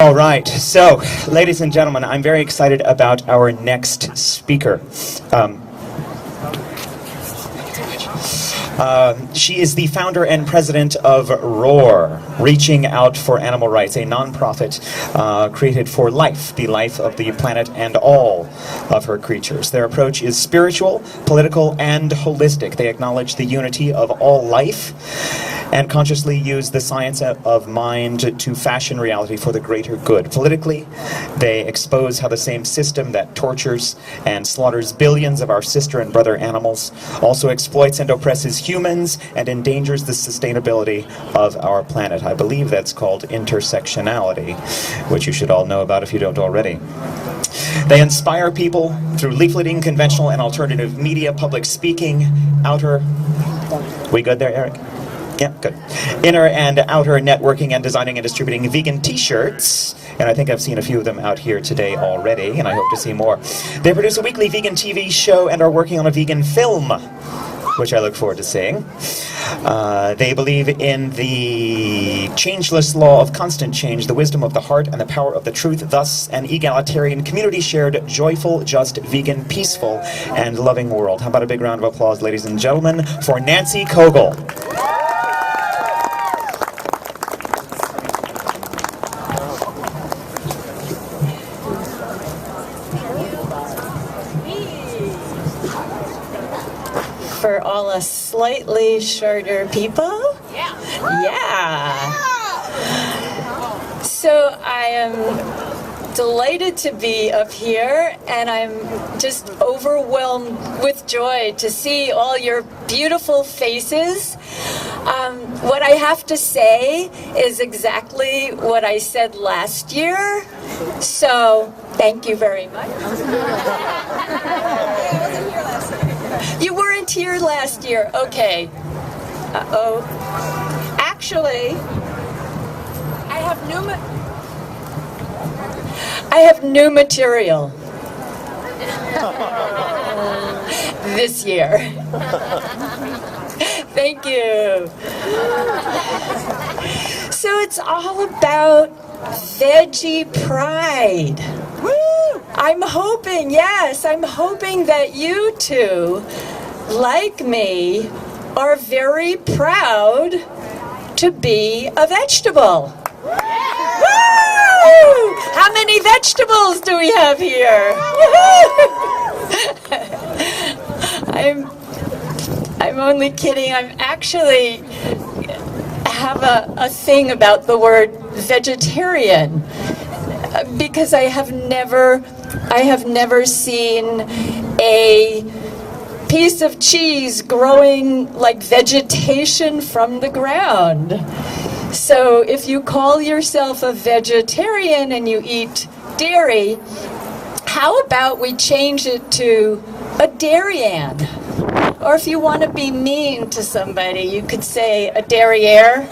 All right, so ladies and gentlemen, I'm very excited about our next speaker. She is the founder and president of R.O.A.R, Reaching Out for Animal Rights, a nonprofit created for life, the life of the planet and all of her creatures. Their approach is spiritual, political, and holistic. They acknowledge the unity of all life and consciously use the science of mind to fashion reality for the greater good. Politically, they expose how the same system that tortures and slaughters billions of our sister and brother animals also exploits and oppresses humans and endangers the sustainability of our planet. I believe that's called intersectionality, which you should all know about if you don't already. They inspire people through leafleting, conventional and alternative media, public speaking, outer... We good there, Eric? Yeah, good. Inner and outer networking and designing and distributing vegan t-shirts. And I think I've seen a few of them out here today already, and I hope to see more. They produce a weekly vegan TV show and are working on a vegan film, which I look forward to seeing. They believe in the changeless law of constant change, the wisdom of the heart and the power of the truth, thus an egalitarian, community-shared, joyful, just, vegan, peaceful, and loving world. How about a big round of applause, ladies and gentlemen, for Nancy Kogel. For all us slightly shorter people? Yeah. So I am delighted to be up here, and I'm just overwhelmed with joy to see all your beautiful faces. What I have to say is exactly what I said last year, so thank you very much. You weren't here last year. Okay. Uh-oh. Actually, I have new material this year. Thank you. So it's all about Veggie pride. I'm hoping that you two, like me, are very proud to be a vegetable. Woo! How many vegetables do we have here? I'm only kidding. I'm actually have a thing about the word vegetarian because I have never seen a piece of cheese growing like vegetation from the ground. So if you call yourself a vegetarian and you eat dairy, how about we change it to a dairyan? Or if you want to be mean to somebody, you could say a derriere.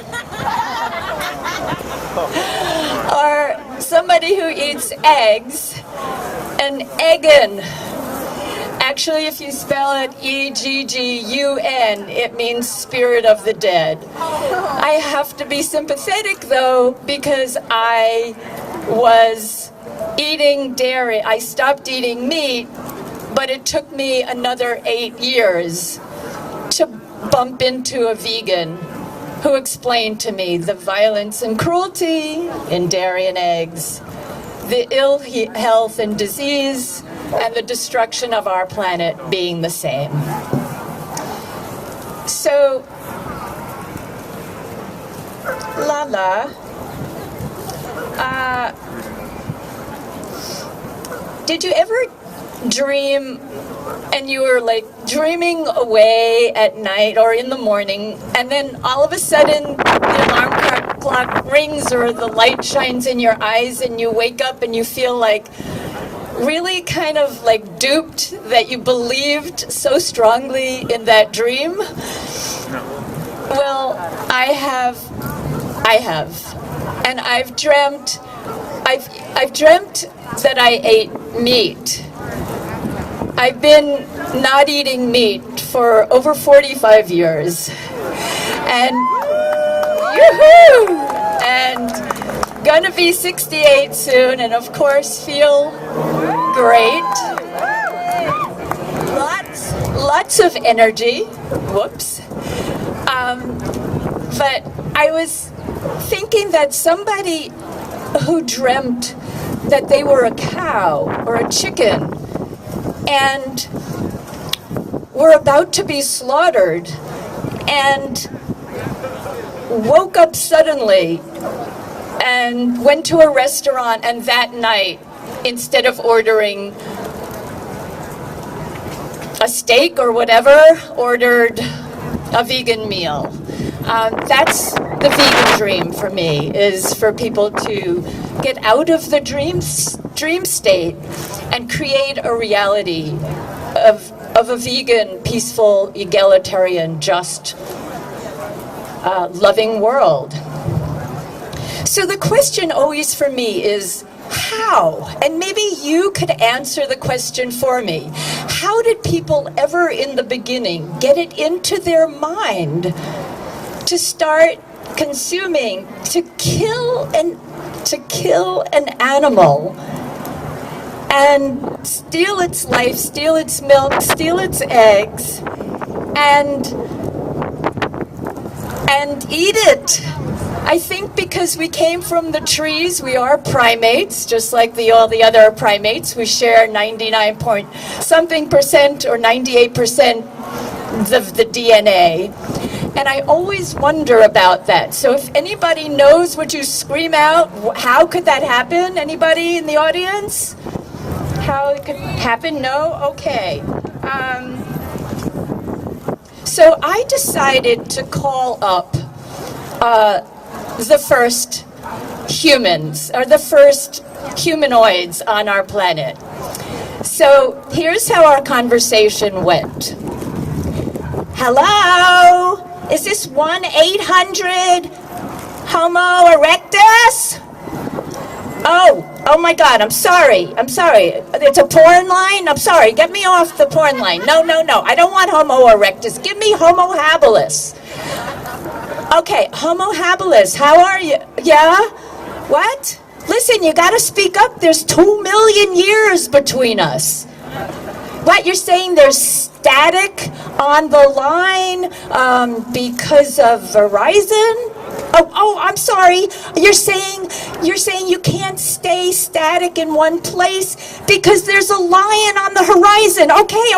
Or somebody who eats eggs, an eggun. Actually, if you spell it E-G-G-U-N, it means spirit of the dead. I have to be sympathetic, though, because I was eating dairy. I stopped eating meat, but it took me another 8 years to bump into a vegan who explained to me the violence and cruelty in dairy and eggs, the ill health and disease, and the destruction of our planet being the same. So, Lala, did you ever dream and you were like dreaming away at night or in the morning, and then all of a sudden the alarm clock rings or the light shines in your eyes and you wake up and you feel like really kind of like duped that you believed so strongly in that dream? Well, I have. And I've dreamt that I ate meat. I've been not eating meat for over 45 years. And gonna be 68 soon, and of course feel great. Lots of energy. Whoops. But I was thinking that somebody who dreamt that they were a cow or a chicken and were about to be slaughtered and woke up suddenly and went to a restaurant, and that night, instead of ordering a steak or whatever, ordered a vegan meal. That's the vegan dream for me, is for people to get out of the dream state and create a reality of a vegan, peaceful, egalitarian, just, loving world. So the question always for me is, how? And maybe you could answer the question for me. How did people ever in the beginning get it into their mind to start consuming, to kill an animal and steal its life, steal its milk, steal its eggs, and eat it? I think because we came from the trees, we are primates, just like all the other primates. We share 99-point-something% or 98% of the DNA. And I always wonder about that. So if anybody knows, would you scream out, how could that happen? Anybody in the audience? How it could happen? No? Okay. So I decided to call up the first humans, or the first humanoids on our planet. So here's how our conversation went. Hello? Is this 1-800 Homo erectus? Oh my God, I'm sorry. It's a porn line? I'm sorry, get me off the porn line. No, I don't want Homo erectus. Give me Homo habilis. Okay, Homo habilis, how are you? Yeah? What? Listen, you gotta speak up. There's 2 million years between us. What, you're saying there's static on the line because of Verizon? Oh, I'm sorry. You're saying you can't stay static in one place because there's a lion on the horizon. Okay.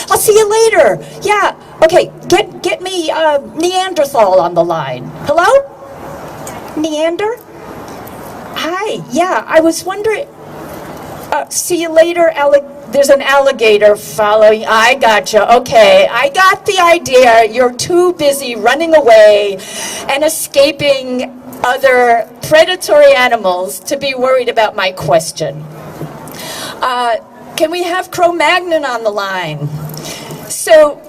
I'll see you later. Yeah. Okay. Get me Neanderthal on the line. Hello? Neander? Hi. Yeah. I was wondering. See you later, There's an alligator following. I gotcha. Okay, I got the idea. You're too busy running away and escaping other predatory animals to be worried about my question. Can we have Cro-Magnon on the line? So,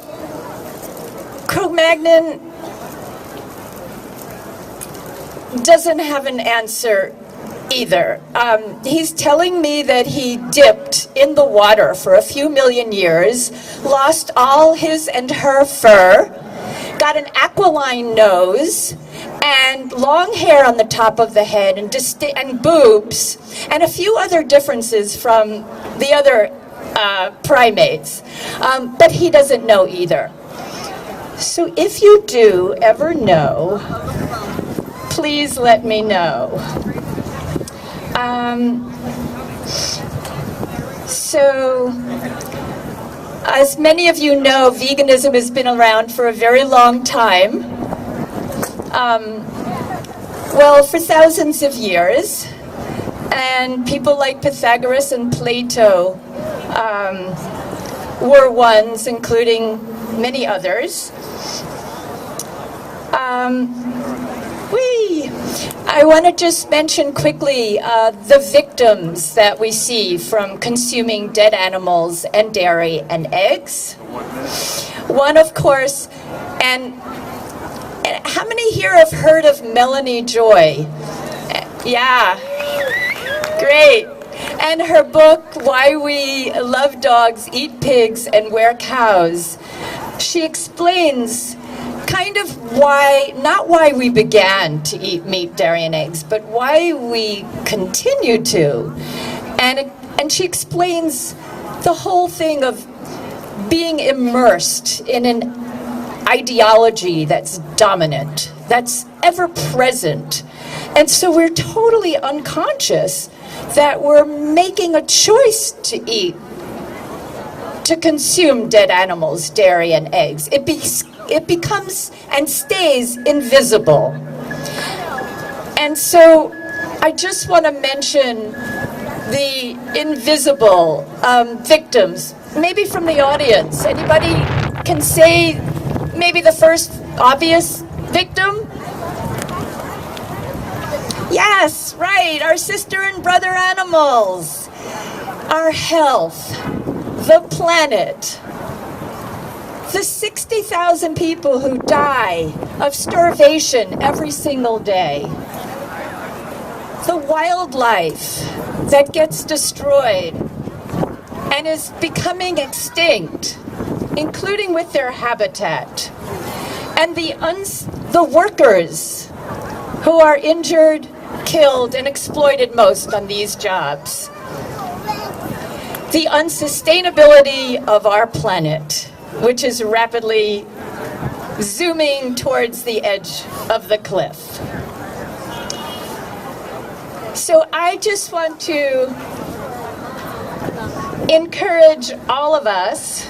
Cro-Magnon doesn't have an answer either. He's telling me that he dipped in the water for a few million years, lost all his and her fur, got an aquiline nose, and long hair on the top of the head, and boobs, and a few other differences from the other primates. But he doesn't know either. So if you do ever know, please let me know. So, as many of you know, veganism has been around for a very long time. Well, for thousands of years. And people like Pythagoras and Plato were ones, including many others. I want to just mention quickly the victims that we see from consuming dead animals and dairy and eggs. One, of course, and how many here have heard of Melanie Joy? Yeah, great. And her book, Why We Love Dogs, Eat Pigs, and Wear Cows, she explains kind of why, not why we began to eat meat, dairy, and eggs, but why we continue to. And she explains the whole thing of being immersed in an ideology that's dominant, that's ever present. And so we're totally unconscious that we're making a choice to eat, to consume dead animals, dairy, and eggs. It becomes and stays invisible. And so I just want to mention the invisible victims, maybe from the audience. Anybody can say maybe the first obvious victim? Yes, right, our sister and brother animals, our health, the planet, the 60,000 people who die of starvation every single day, the wildlife that gets destroyed and is becoming extinct, including with their habitat, and the workers who are injured, killed, and exploited most on these jobs. The unsustainability of our planet, which is rapidly zooming towards the edge of the cliff. So I just want to encourage all of us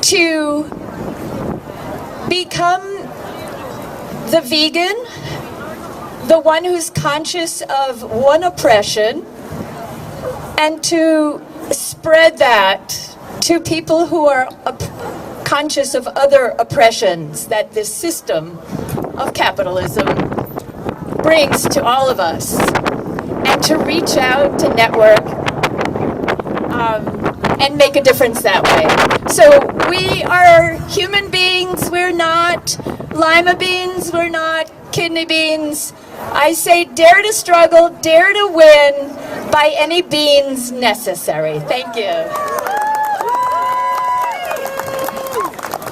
to become the vegan, the one who's conscious of one oppression, and to spread that to people who are conscious of other oppressions that this system of capitalism brings to all of us, and to reach out, to network, and make a difference that way. So we are human beings, we're not lima beans, we're not kidney beans. I say dare to struggle, dare to win by any means necessary. Thank you.